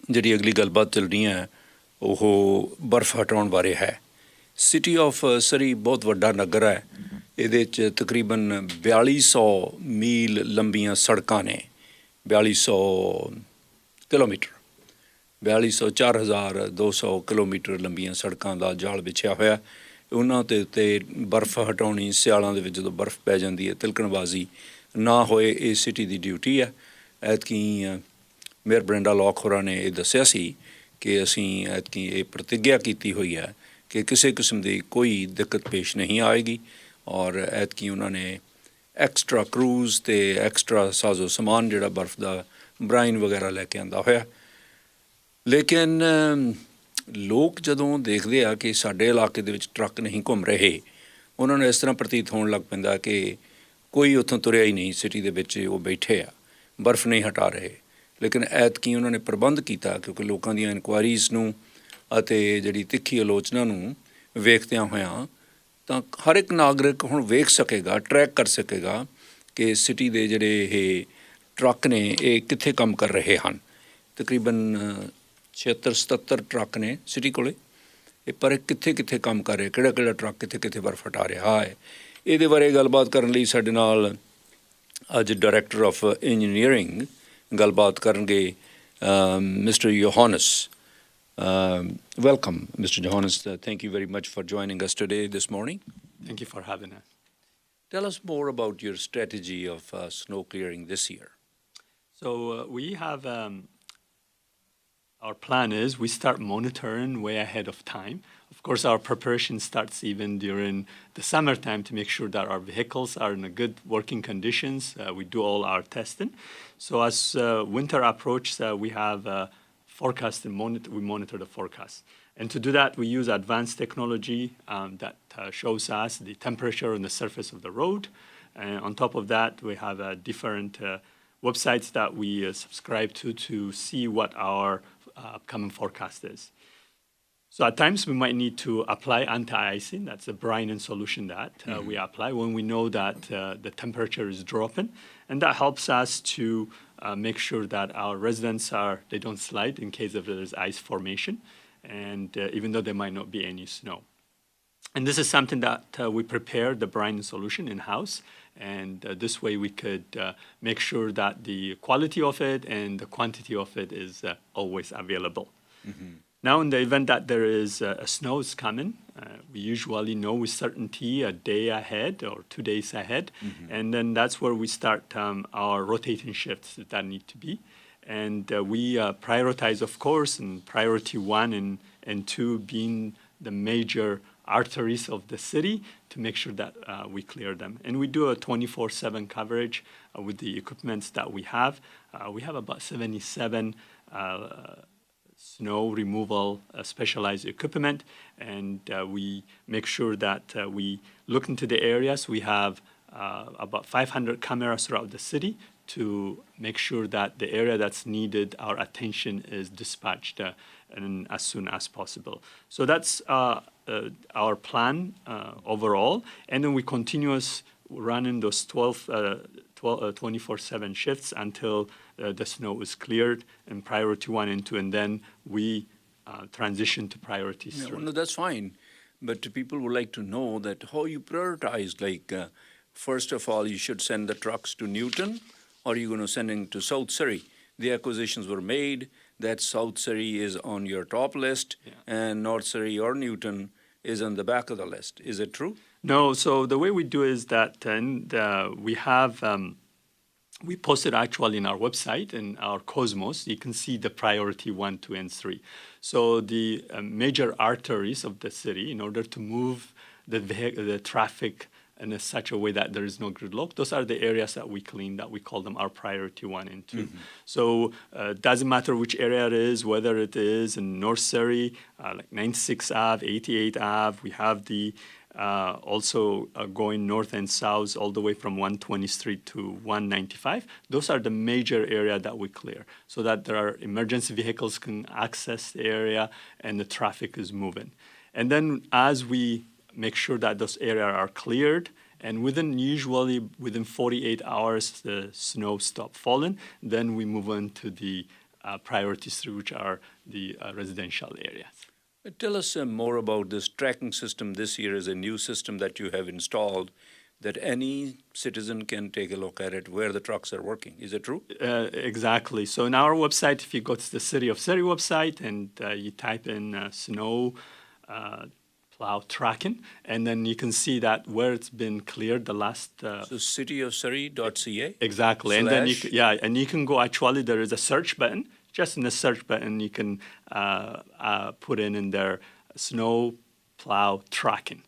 ਜਿਹੜੀ ਅਗਲੀ ਗੱਲਬਾਤ ਚੱਲਣੀ ਹੈ ਉਹ ਬਰਫ਼ ਹਟਾਉਣ ਬਾਰੇ ਹੈ। ਸਿਟੀ ਆਫ ਸਰੀ ਬਹੁਤ ਵੱਡਾ ਨਗਰ ਹੈ। ਇਹਦੇ 'ਚ ਤਕਰੀਬਨ 4200 ਮੀਲ ਲੰਬੀਆਂ ਸੜਕਾਂ ਨੇ, 4200 ਕਿਲੋਮੀਟਰ, 4200 4200 ਕਿਲੋਮੀਟਰ ਲੰਬੀਆਂ ਸੜਕਾਂ ਦਾ ਜਾਲ ਵਿਛਿਆ ਹੋਇਆ। ਉਹਨਾਂ ਦੇ ਉੱਤੇ ਬਰਫ਼ ਹਟਾਉਣੀ, ਸਿਆਲਾਂ ਦੇ ਵਿੱਚ ਜਦੋਂ ਬਰਫ਼ ਪੈ ਜਾਂਦੀ ਹੈ, ਤਿਲਕਣਬਾਜ਼ੀ ਨਾ ਹੋਏ, ਇਹ ਸਿਟੀ ਦੀ ਡਿਊਟੀ ਹੈ। ਐਤਕੀ ਮੇਅਰ ਬਰਿੰਡਾ ਲੌਕ ਹੋਰਾਂ ਨੇ ਇਹ ਦੱਸਿਆ ਸੀ ਕਿ ਅਸੀਂ ਐਤਕੀ ਇਹ ਪ੍ਰਤਿੱਗਿਆ ਕੀਤੀ ਹੋਈ ਹੈ ਕਿ ਕਿਸੇ ਕਿਸਮ ਦੀ ਕੋਈ ਦਿੱਕਤ ਪੇਸ਼ ਨਹੀਂ ਆਏਗੀ। ਔਰ ਐਤਕੀ ਉਹਨਾਂ ਨੇ ਐਕਸਟਰਾ ਕਰੂਜ਼ ਅਤੇ ਐਕਸਟਰਾ ਸਾਜ਼ੋ ਸਮਾਨ ਜਿਹੜਾ ਬਰਫ਼ ਦਾ ਬਰਾਈਨ ਵਗੈਰਾ ਲੈ ਕੇ ਆਉਂਦਾ ਹੋਇਆ। ਲੇਕਿਨ ਲੋਕ ਜਦੋਂ ਦੇਖਦੇ ਆ ਕਿ ਸਾਡੇ ਇਲਾਕੇ ਦੇ ਵਿੱਚ ਟਰੱਕ ਨਹੀਂ ਘੁੰਮ ਰਹੇ, ਉਹਨਾਂ ਨੂੰ ਇਸ ਤਰ੍ਹਾਂ ਪ੍ਰਤੀਤ ਹੋਣ ਲੱਗ ਪੈਂਦਾ ਕਿ ਕੋਈ ਉੱਥੋਂ ਤੁਰਿਆ ਹੀ ਨਹੀਂ, ਸਿਟੀ ਦੇ ਵਿੱਚ ਉਹ ਬੈਠੇ ਆ, ਬਰਫ਼ ਨਹੀਂ ਹਟਾ ਰਹੇ। ਲੇਕਿਨ ਐਤਕੀ ਉਹਨਾਂ ਨੇ ਪ੍ਰਬੰਧ ਕੀਤਾ ਕਿਉਂਕਿ ਲੋਕਾਂ ਦੀਆਂ ਇਨਕੁਆਇਰੀਜ਼ ਨੂੰ ਅਤੇ ਜਿਹੜੀ ਤਿੱਖੀ ਆਲੋਚਨਾ ਨੂੰ ਵੇਖਦਿਆਂ ਹੋਇਆਂ ਤਾਂ ਹਰ ਇੱਕ ਨਾਗਰਿਕ ਹੁਣ ਵੇਖ ਸਕੇਗਾ, ਟਰੈਕ ਕਰ ਸਕੇਗਾ ਕਿ ਸਿਟੀ ਦੇ ਜਿਹੜੇ ਇਹ ਟਰੱਕ ਨੇ ਇਹ ਕਿੱਥੇ ਕੰਮ ਕਰ ਰਹੇ ਹਨ। ਤਕਰੀਬਨ 76-77 ਟਰੱਕ ਨੇ ਸਿਟੀ ਕੋਲੇ, ਇਹ ਪਰ ਇਹ ਕਿੱਥੇ ਕਿੱਥੇ ਕੰਮ ਕਰ ਰਹੇ, ਕਿਹੜਾ ਕਿਹੜਾ ਟਰੱਕ ਕਿੱਥੇ ਕਿੱਥੇ ਬਰਫ਼ ਹਟਾ ਰਿਹਾ ਹੈ। ਇਹਦੇ ਬਾਰੇ ਗੱਲਬਾਤ ਕਰਨ ਲਈ ਸਾਡੇ ਨਾਲ ਅੱਜ ਡਾਇਰੈਕਟਰ ਆਫ ਇੰਜੀਨੀਅਰਿੰਗ ਗੱਲਬਾਤ ਕਰਨਗੇ, Mr. Yohannes. Welcome, Mr. Yohannes. Thank you very much for joining us today, this morning. Thank you for having us. Tell us more about your strategy of snow clearing this year. So we have, our plan is we start monitoring way ahead of time. Of course, our preparation starts even during the summertime to make sure that our vehicles are in a good working conditions. We do all our testing. So as winter approaches, we have forecast and we monitor the forecast. And to do that, we use advanced technology that shows us the temperature on the surface of the road. And on top of that, we have different websites that we subscribe to see what our upcoming forecast is. So at times we might need to apply anti-icing. That's a brine and solution that we apply when we know that the temperature is dropping. And that helps us to make sure that our residents they don't slide in case if there's ice formation. And even though there might not be any snow. And this is something that we prepare the brine solution in-house. And this way we could make sure that the quality of it and the quantity of it is always available. Mm-hmm. Now, in the event that there is a snow is coming, we usually know with certainty a day ahead or 2 days ahead. Mm-hmm. And then that's where we start our rotating shifts that need to be. And we prioritize, of course, and priority 1 and 2 being the major arteries of the city to make sure that we clear them. And we do a 24/7 coverage with the equipments that we have. We have about 77 snow removal specialized equipment, and we make sure that we look into the areas. We have about 500 cameras throughout the city to make sure that the area that's needed, our attention is dispatched and as soon as possible. So that's our plan overall. And then we continuous running those 24/7 shifts until the snow is cleared in priority 1 and 2, and then we transition to priority 3. No, that's fine. But people would like to know that how you prioritize, like first of all, you should send the trucks to Newton, or are you going to send them to South Surrey? The acquisitions were made that South Surrey is on your top list, and North Surrey or Newton is on the back of the list. Is it true? No, so the way we do is that we have, we posted actually in our website, in our Cosmos, you can see the priority 1, 2, and 3. So the major arteries of the city, in order to move the traffic in such a way that there is no gridlock, those are the areas that we clean, that we call them our priority 1 and 2. Mm-hmm. So it doesn't matter which area it is, whether it is in North Surrey, like 96 Ave, 88 Ave, we have the also going north and south all the way from 120th Street to 195. Those are the major area that we clear so that there are emergency vehicles can access the area and the traffic is moving. And then as we make sure that those areas are cleared, and usually within 48 hours the snow stops falling, then we move on to the priorities through which are the residential areas. Tell us more about this tracking system. This year is a new system that you have installed that any citizen can take a look at it where the trucks are working. Is it true? Exactly. So on our website, if you go to the City of Surrey website and you type in snow plow tracking, and then you can see that where it's been cleared the last. So cityofsurrey.ca? Exactly. And then Slash? and you can go, actually, there is a search button. Just in the search button, you can put in there snow plow tracking.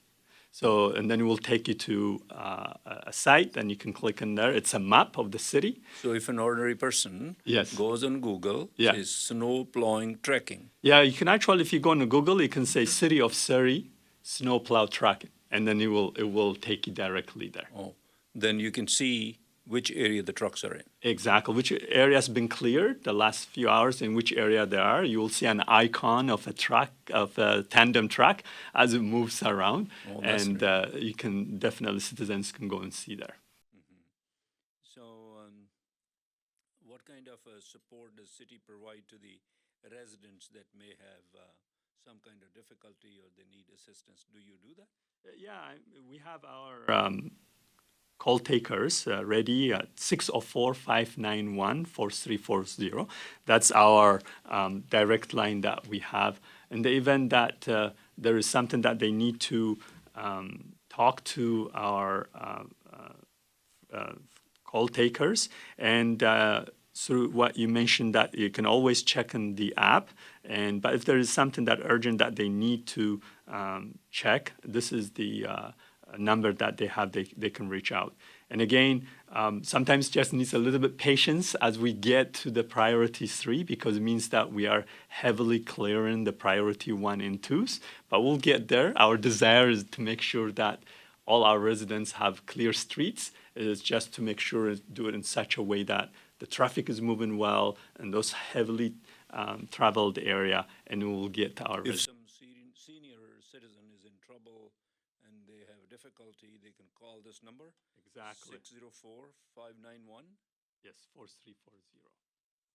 So, and then it will take you to a site, and you can click in there. It's a map of the city. So if an ordinary person Yes. goes on Google, Yeah. says snow plowing tracking. Yeah, you can actually, if you go into Google, you can say City of Surrey snow plow tracking, and then it will take you directly there. Oh, then you can see which area the trucks are in. Exactly, which area has been cleared the last few hours, in which area they are. You will see an icon of a truck, of a tandem truck, as it moves around, Oh, that's and you can definitely, citizens can go and see there. So what kind of support does city provide to the residents that may have some kind of difficulty or they need assistance? Do you do that? Yeah, we have our call takers ready at 604-591-4340. That's our direct line that we have. In the event that there is something that they need to talk to our call takers, and through what you mentioned, that you can always check in the app, but if there is something that urgent that they need to check, this is the number that they have, they can reach out. And again, sometimes just needs a little bit patience as we get to the priority 3, because it means that we are heavily clearing the priority 1 and 2s, but we'll get there. Our desire is to make sure that all our residents have clear streets. It is just to make sure do it in such a way that the traffic is moving well and those heavily traveled area, and we will get our If residents. some senior citizen is in trouble and they have difficulty, they can call this number? Exactly. 604-591? Yes, 4340.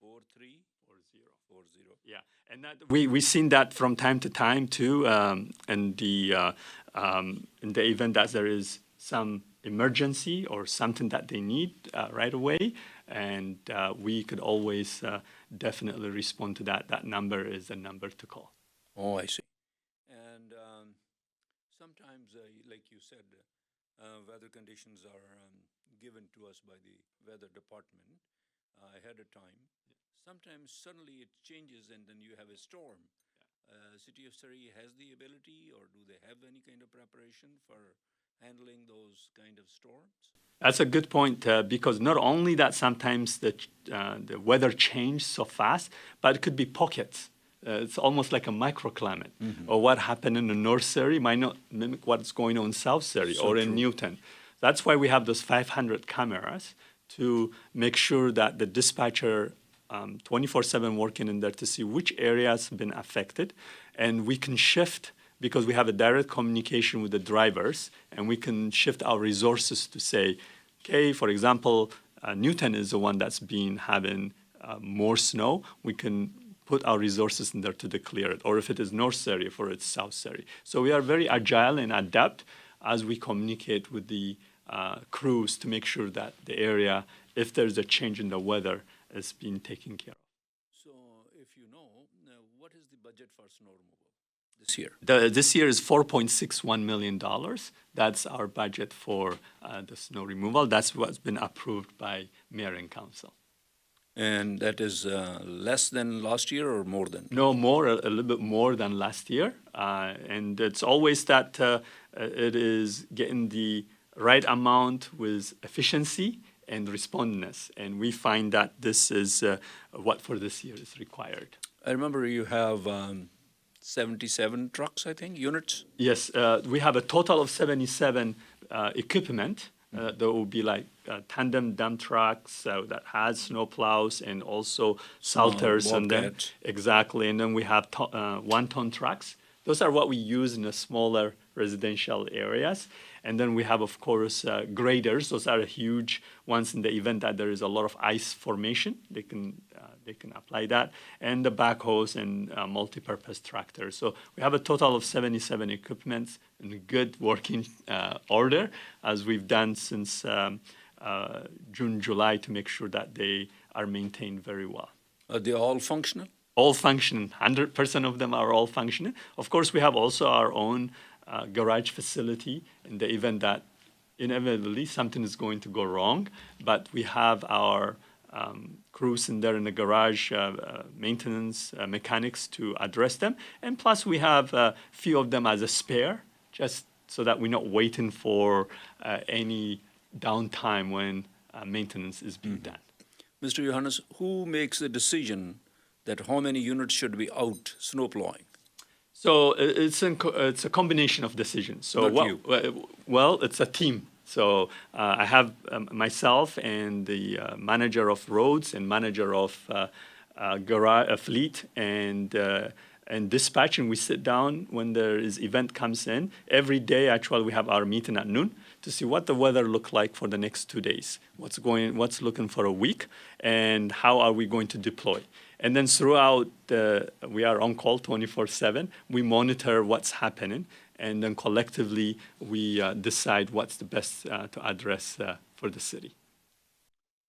4340. Yeah, and that we've seen that from time to time too, in the event that there is some emergency or something that they need right away, and we could always definitely respond to that. That number is the number to call. Oh, I see. And sometimes, like you said, weather conditions are given to us by the weather department ahead of time. Sometimes suddenly it changes and then you have a storm. City of Surrey has the ability, or do they have any kind of preparation for handling those kind of storms? That's a good point, because not only that sometimes the weather changes so fast, but it could be pockets. It's almost like a microclimate. Or what happened in the North Surrey might not mimic what's going on in South Surrey or in Newton. That's why we have those 500 cameras to make sure that the dispatcher 24/7 working in there to see which areas have been affected, and we can shift, because we have a direct communication with the drivers, and we can shift our resources to say, okay, for example, Newton is the one that's been having more snow. We can put our resources in there to declare it, or if it is North Surrey, or it's South Surrey. So we are very agile and adapt as we communicate with the crews to make sure that the area, if there's a change in the weather, is being taken care of. So, if you know, what is the budget for snow removal this year? This year is $4.61 million. That's our budget for the snow removal. That's what's been approved by Mayor and Council. And that is less than last year or more than? No, more, a little bit more than last year. And it's always that it is getting the right amount with efficiency and responsiveness. And we find that this is what for this year is required. I remember you have 77 trucks, I think, units? Yes, we have a total of 77 equipment. There will be like tandem dump trucks that has snow plows and also salters. And then, bobcats. exactly. And then we have 1-ton trucks. Those are what we use in the smaller residential areas. And then we have, of course, graders. Those are huge ones in the event that there is a lot of ice formation. They can apply that, and the backhoes and multi-purpose tractors. So we have a total of 77 equipments in good working order, as we've done since June, July, to make sure that they are maintained very well. Are they all functional? All functioning. 100% of them are all functioning. Of course, we have also our own garage facility in the event that inevitably something is going to go wrong. But we have our crews in there in the garage, maintenance mechanics to address them. And plus, we have a few of them as a spare, just so that we're not waiting for any downtime when maintenance is being done. Mr. Yohannes, who makes the decision that how many units should be out snow plowing? So it's a combination of decisions. So Not you. Well, it's a team. So I have myself and the manager of roads and manager of fleet and dispatch, and we sit down when there is event comes in. Every day, actually, we have our meeting at noon to see what the weather look like for the next 2 days, what's looking for a week, and how are we going to deploy. And then throughout, we are on call 24/7. We monitor what's happening, and then collectively we decide what's the best to address for the city.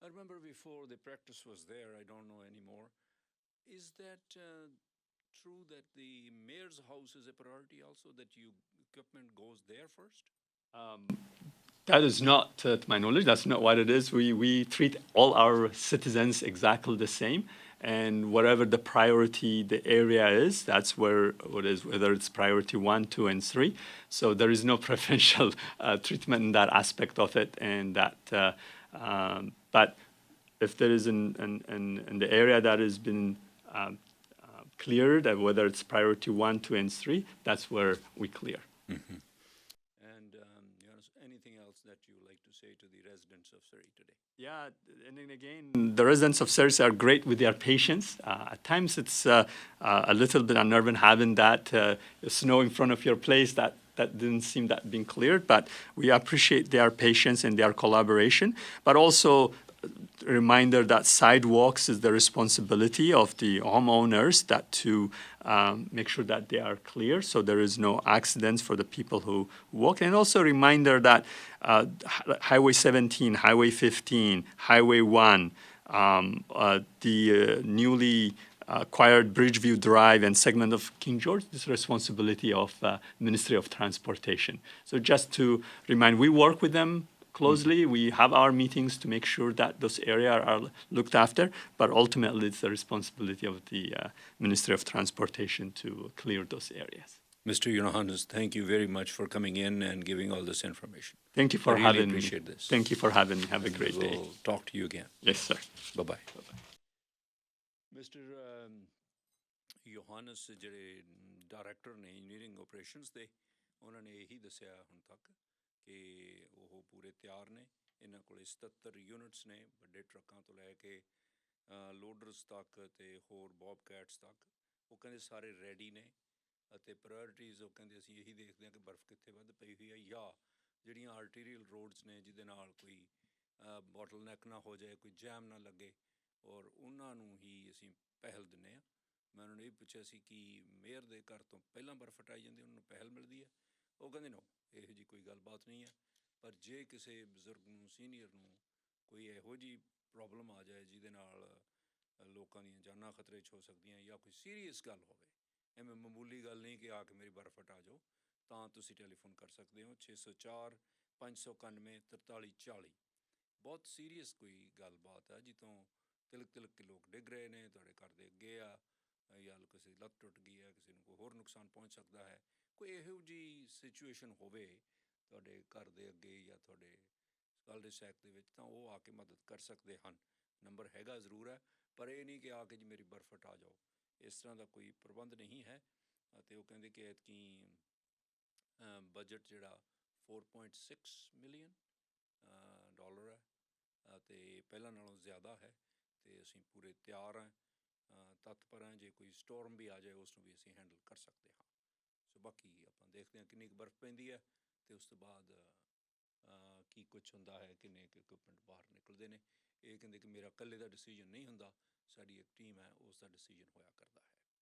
I remember before the practice was there, I don't know anymore. Is that true that the mayor's house is a priority also, that equipment goes there first? That is not, to my knowledge, that's not what it is. We treat all our citizens exactly the same. And whatever the priority the area is, that's where it is, whether it's priority 1, 2, and 3. So there is no preferential treatment in that aspect of it. And that, but if there is in the area that has been cleared, whether it's priority 1, 2, and 3, that's where we clear. Mm-hmm. And Johannes, anything else that you would like to say to the residents of Surrey today? Yeah, and then again, the residents of Surrey are great with their patience. At times, it's a little bit unnerving having that snow in front of your place that didn't seem that being cleared. But we appreciate their patience and their collaboration. But also, a reminder that sidewalks is the responsibility of the homeowners, that to make sure that they are clear, so there is no accidents for the people who walk. And also a reminder that Highway 17, Highway 15, Highway 1, the newly acquired Bridgeview Drive and segment of King George, this is responsibility of Ministry of Transportation. So just to remind, we work with them closely. Mm-hmm. We have our meetings to make sure that those areas are looked after, but ultimately it's the responsibility of the Ministry of Transportation to clear those areas. Mr. Yohannes, thank you very much for coming in and giving all this information. Thank you for having me. I really appreciate this. Thank you for having me. Have a great day. We'll talk to you again. Yes, sir. Bye-bye. Mr. Yohannes, ਜਿਹੜੇ director ਨੇ engineering operations ਦੇ, ਉਹਨਾਂ ਨੇ ਇਹੀ ਦੱਸਿਆ ਹੁਣ ਤੱਕ ਕਿ ਉਹ ਪੂਰੇ ਤਿਆਰ ਨੇ। ਇਹਨਾਂ ਕੋਲ 77 ਯੂਨਿਟਸ ਨੇ, ਵੱਡੇ ਟਰੱਕਾਂ ਤੋਂ ਲੈ ਕੇ ਲੋਡਰਸ ਤੱਕ ਅਤੇ ਹੋਰ ਬੌਬਕੈਟਸ ਤੱਕ। ਉਹ ਕਹਿੰਦੇ ਸਾਰੇ ਰੈਡੀ ਨੇ ਅਤੇ ਪ੍ਰਾਇਓਰਟੀਜ਼ ਉਹ ਕਹਿੰਦੇ ਅਸੀਂ ਇਹੀ ਦੇਖਦੇ ਹਾਂ ਕਿ ਬਰਫ਼ ਕਿੱਥੇ ਵੱਧ ਪਈ ਹੋਈ ਹੈ, ਜਾਂ ਜਿਹੜੀਆਂ ਆਰਟੀਰੀਅਲ ਰੋਡਸ ਨੇ ਜਿਹਦੇ ਨਾਲ ਕੋਈ ਬੋਟਲਨੈਕ ਨਾ ਹੋ ਜਾਏ, ਕੋਈ ਜੈਮ ਨਾ ਲੱਗੇ, ਔਰ ਉਹਨਾਂ ਨੂੰ ਹੀ ਅਸੀਂ ਪਹਿਲ ਦਿੰਦੇ ਹਾਂ। ਮੈਂ ਉਹਨਾਂ ਨੂੰ ਇਹ ਪੁੱਛਿਆ ਸੀ ਕਿ ਮੇਅਰ ਦੇ ਘਰ ਤੋਂ ਪਹਿਲਾਂ ਬਰਫ਼ ਹਟਾਈ ਜਾਂਦੀ, ਉਹਨਾਂ ਨੂੰ ਪਹਿਲ ਮਿਲਦੀ ਹੈ। ਉਹ ਕਹਿੰਦੇ ਨੋ, ਇਹੋ ਜਿਹੀ ਕੋਈ ਗੱਲਬਾਤ ਨਹੀਂ ਹੈ। ਪਰ ਜੇ ਕਿਸੇ ਬਜ਼ੁਰਗ ਨੂੰ, ਸੀਨੀਅਰ ਨੂੰ ਕੋਈ ਇਹੋ ਜਿਹੀ ਪ੍ਰੋਬਲਮ ਆ ਜਾਏ ਜਿਹਦੇ ਨਾਲ ਲੋਕਾਂ ਦੀਆਂ ਜਾਨਾਂ ਖਤਰੇ 'ਚ ਹੋ ਸਕਦੀਆਂ, ਜਾਂ ਕੋਈ ਸੀਰੀਅਸ ਗੱਲ ਹੋਵੇ, ਐਵੇਂ ਮਾਮੂਲੀ ਗੱਲ ਨਹੀਂ ਕਿ ਆ ਕੇ ਮੇਰੀ ਬਰਫ਼ ਹਟਾ ਜਾਓ, ਤਾਂ ਤੁਸੀਂ ਟੈਲੀਫੋਨ ਕਰ ਸਕਦੇ ਹੋ 604 591 4340। ਬਹੁਤ ਸੀਰੀਅਸ ਕੋਈ ਗੱਲਬਾਤ ਹੈ ਜਿੱਥੋਂ ਤਿਲਕ ਤਿਲਕ ਕੇ ਲੋਕ ਡਿੱਗ ਰਹੇ ਨੇ, ਤੁਹਾਡੇ ਘਰ ਦੇ ਅੱਗੇ ਆ, ਜਾਂ ਕਿਸੇ ਦੀ ਲੱਤ ਟੁੱਟ ਗਈ ਹੈ, ਕਿਸੇ ਨੂੰ ਕੋਈ ਹੋਰ ਨੁਕਸਾਨ ਪਹੁੰਚ ਸਕਦਾ ਹੈ, ਕੋਈ ਇਹੋ ਜਿਹੀ ਸਿਚੁਏਸ਼ਨ ਹੋਵੇ ਤੁਹਾਡੇ ਘਰ ਦੇ ਅੱਗੇ ਜਾਂ ਤੁਹਾਡੇ ਕਲ ਦੇ ਸੈਕ ਦੇ ਵਿੱਚ, ਤਾਂ ਉਹ ਆ ਕੇ ਮਦਦ ਕਰ ਸਕਦੇ ਹਨ। ਨੰਬਰ ਹੈਗਾ ਜ਼ਰੂਰ ਹੈ, ਪਰ ਇਹ ਨਹੀਂ ਕਿ ਆ ਕੇ ਜੀ ਮੇਰੀ ਬਰਫ਼ ਹਟਾ ਜਾਓ, ਇਸ ਤਰ੍ਹਾਂ ਦਾ ਕੋਈ ਪ੍ਰਬੰਧ ਨਹੀਂ ਹੈ। ਅਤੇ ਉਹ ਕਹਿੰਦੇ ਕਿ ਐਤਕੀ ਬਜਟ ਜਿਹੜਾ 4.6 ਮਿਲੀਅਨ ਡਾਲਰ ਹੈ, ਅਤੇ ਪਹਿਲਾਂ ਨਾਲੋਂ ਜ਼ਿਆਦਾ ਹੈ, ਅਤੇ ਅਸੀਂ ਪੂਰੇ ਤਿਆਰ ਹਾਂ, ਤਤਪਰ ਹਾਂ। ਜੇ ਕੋਈ ਸਟੋਰਮ ਵੀ ਆ ਜਾਏ, ਉਸ ਨੂੰ ਵੀ ਅਸੀਂ ਹੈਂਡਲ ਕਰ ਸਕਦੇ ਹਾਂ। ਸੋ ਬਾਕੀ ਆਪਾਂ ਦੇਖਦੇ ਹਾਂ ਕਿੰਨੀ ਕੁ ਬਰਫ਼ ਪੈਂਦੀ ਹੈ ਅਤੇ ਉਸ ਤੋਂ ਬਾਅਦ ਕੀ ਕੁਛ ਹੁੰਦਾ ਹੈ, ਕਿੰਨੇ ਕੁ ਇਕੁਇਪਮੈਂਟ ਬਾਹਰ ਨਿਕਲਦੇ ਨੇ। ਇਹ ਕਹਿੰਦੇ ਕਿ ਮੇਰਾ ਇਕੱਲੇ ਦਾ ਡਿਸੀਜਨ ਨਹੀਂ ਹੁੰਦਾ, ਸਾਡੀ ਇੱਕ ਟੀਮ ਹੈ, ਉਸ ਦਾ ਡਿਸੀਜਨ ਹੋਇਆ ਕਰਦਾ ਹੈ।